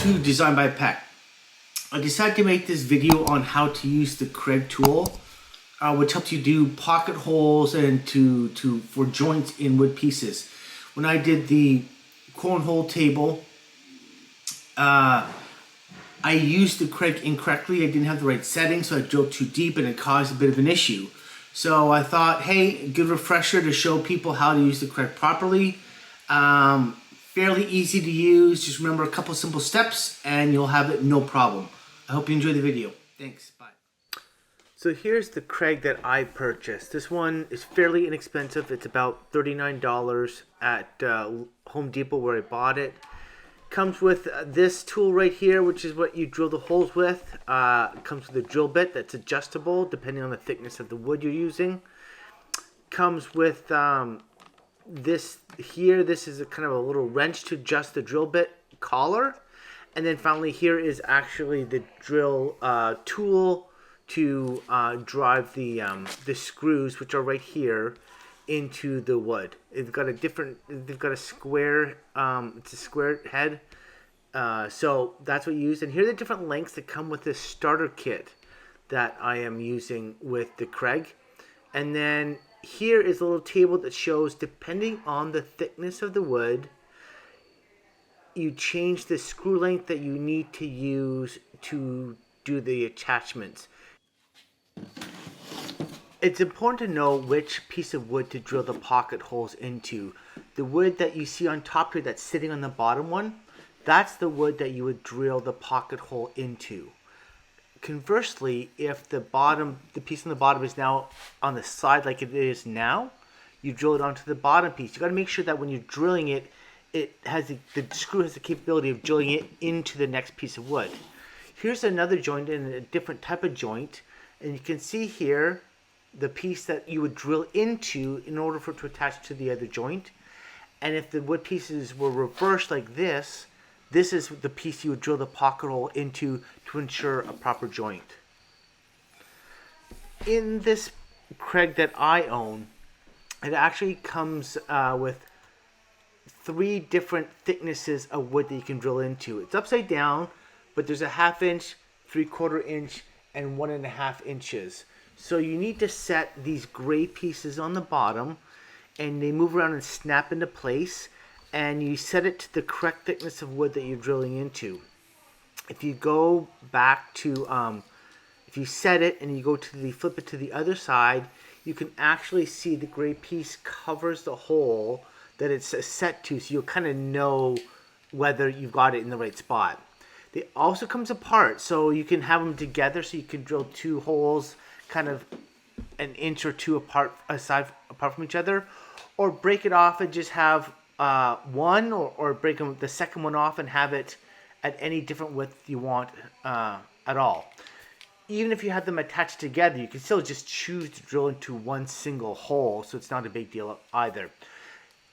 to Design by Pet. I decided to make this video on how to use the Kreg tool, which helps you do pocket holes and for joints in wood pieces. When I did the cornhole table, I used the Kreg incorrectly. I didn't have the right settings, so I drilled too deep and it caused a bit of an issue. So I thought, hey, good refresher to show people how to use the Kreg properly. Fairly easy to use. Just remember a couple simple steps and you'll have it no problem. I hope you enjoy the video. Thanks. Bye. So here's the Kreg that I purchased. This one is fairly inexpensive. It's about $39 at Home Depot where I bought it. Comes with this tool right here, which is what you drill the holes with. It comes with a drill bit that's adjustable depending on the thickness of the wood you're using. Comes with this here. This is a kind of a little wrench to adjust the drill bit collar. And then finally here is actually the drill tool to drive the screws, which are right here, into the wood. They've got a square, it's a square head. So that's what you use. And here are the different lengths that come with this starter kit that I am using with the Kreg. And then here is a little table that shows, depending on the thickness of the wood, you change the screw length that you need to use to do the attachments. It's important to know which piece of wood to drill the pocket holes into. The wood that you see on top here that's sitting on the bottom one, that's the wood that you would drill the pocket hole into. Conversely, if the piece on the bottom is now on the side like it is now, you drill it onto the bottom piece. You got to make sure that when you're drilling it, the screw has the capability of drilling it into the next piece of wood. Here's another joint in a different type of joint, and you can see here the piece that you would drill into in order for it to attach to the other joint. And if the wood pieces were reversed like this, this is the piece you would drill the pocket hole into to ensure a proper joint. In this Kreg that I own, it actually comes with 3 different thicknesses of wood that you can drill into. It's upside down, but there's a 1/2 inch, 3/4 inch, and 1.5 inches. So you need to set these gray pieces on the bottom, and they move around and snap into place, and you set it to the correct thickness of wood that you're drilling into. If you go back to, if you set it and you go to flip it to the other side, you can actually see the gray piece covers the hole that it's set to, so you'll kind of know whether you've got it in the right spot. It also comes apart, so you can have them together, so you can drill 2 holes kind of 1 inch or 2 apart from each other, or break it off and just have one, or break the second one off and have it at any different width you want at all. Even if you have them attached together, you can still just choose to drill into one single hole, so it's not a big deal either.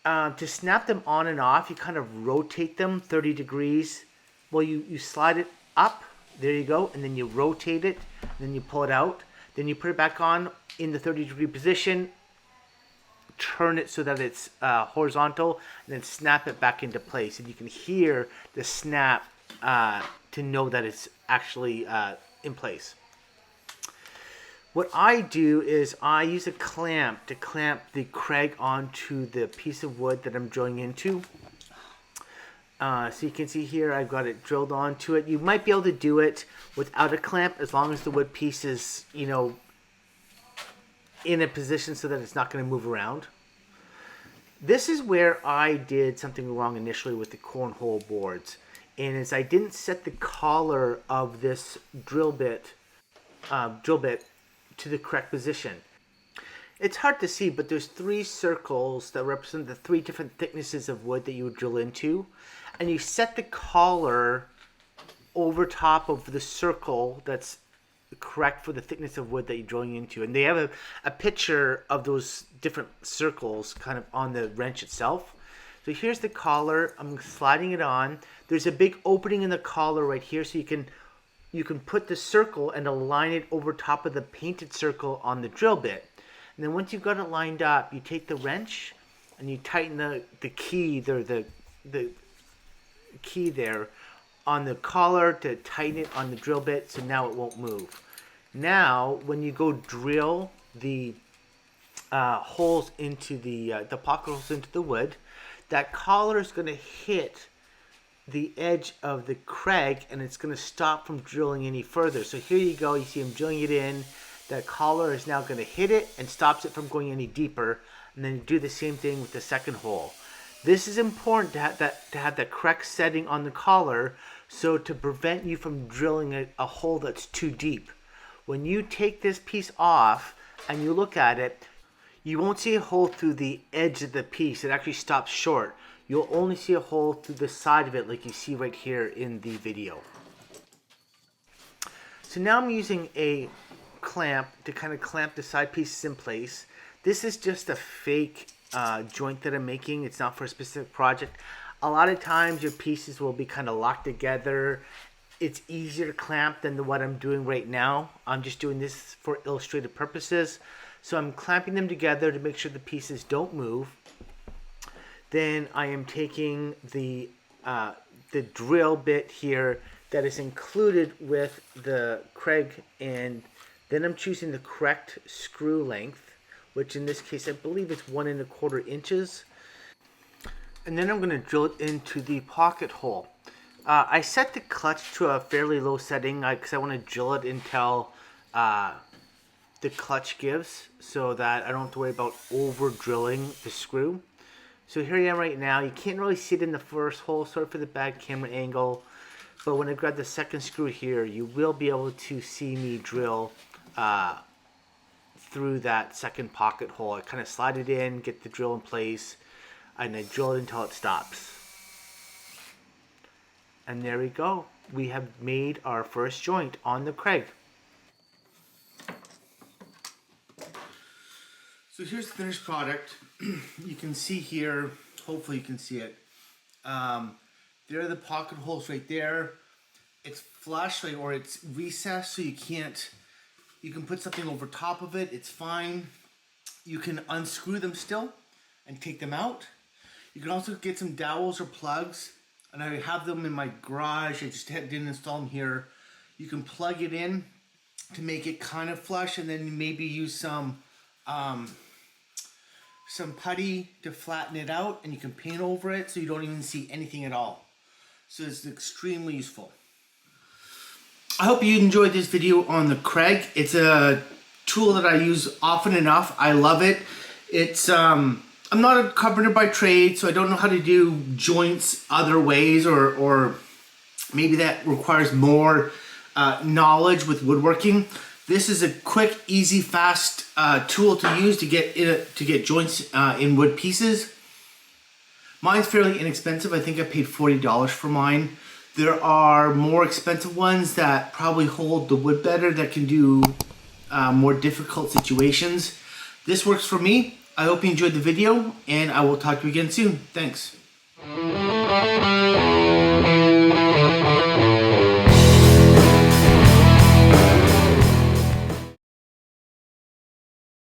To snap them on and off, you kind of rotate them 30 degrees. Well, you slide it up, there you go, and then you rotate it, then you pull it out, then you put it back on in the 30-degree position, turn it so that it's horizontal, and then snap it back into place. And you can hear the snap to know that it's actually in place. What I do is I use a clamp to clamp the Kreg onto the piece of wood that I'm drilling into. So you can see here I've got it drilled onto it. You might be able to do it without a clamp as long as the wood piece is, you know, in a position so that it's not going to move around. This is where I did something wrong initially with the cornhole boards, and is I didn't set the collar of this drill bit to the correct position. It's hard to see, but there's 3 circles that represent the 3 different thicknesses of wood that you would drill into, and you set the collar over top of the circle that's correct for the thickness of wood that you're drilling into. And they have a picture of those different circles kind of on the wrench itself. So here's the collar. I'm sliding it on. There's a big opening in the collar right here, so you can put the circle and align it over top of the painted circle on the drill bit. And then once you've got it lined up, you take the wrench and you tighten the key there, the key there on the collar to tighten it on the drill bit, so now it won't move. Now, when you go drill the holes into the pocket holes into the wood, that collar is going to hit the edge of the Kreg and it's going to stop from drilling any further. So here you go, you see him drilling it in. That collar is now going to hit it and stops it from going any deeper. And then you do the same thing with the second hole. This is important to have that correct setting on the collar, so to prevent you from drilling a hole that's too deep. When you take this piece off and you look at it, you won't see a hole through the edge of the piece. It actually stops short. You'll only see a hole through the side of it like you see right here in the video. So now I'm using a clamp to kind of clamp the side pieces in place. This is just a fake joint that I'm making. It's not for a specific project. A lot of times your pieces will be kind of locked together. It's easier to clamp than what I'm doing right now. I'm just doing this for illustrative purposes. So I'm clamping them together to make sure the pieces don't move. Then I am taking the drill bit here that is included with the Kreg, and then I'm choosing the correct screw length, which in this case I believe it's 1 1/4 inches. And then I'm going to drill it into the pocket hole. I set the clutch to a fairly low setting because I want to drill it until the clutch gives, so that I don't have to worry about over drilling the screw. So here I am right now. You can't really see it in the first hole, sorry for the bad camera angle, but when I grab the second screw here, you will be able to see me drill through that second pocket hole. I kind of slide it in, get the drill in place, and I drill it until it stops. And there we go. We have made our first joint on the Kreg. So here's the finished product. You can see here, hopefully you can see it. There are the pocket holes right there. It's flush, or it's recessed, so you can put something over top of it. It's fine. You can unscrew them still and take them out. You can also get some dowels or plugs, and I have them in my garage. I just didn't install them here. You can plug it in to make it kind of flush, and then maybe use some putty to flatten it out, and you can paint over it so you don't even see anything at all. So it's extremely useful. I hope you enjoyed this video on the Kreg. It's a tool that I use often enough. I love it. It's I'm not a carpenter by trade, so I don't know how to do joints other ways, or maybe that requires more knowledge with woodworking. This is a quick, easy, fast tool to use to get joints in wood pieces. Mine's fairly inexpensive. I think I paid $40 for mine. There are more expensive ones that probably hold the wood better, that can do more difficult situations. This works for me. I hope you enjoyed the video, and I will talk to you again soon. Thanks.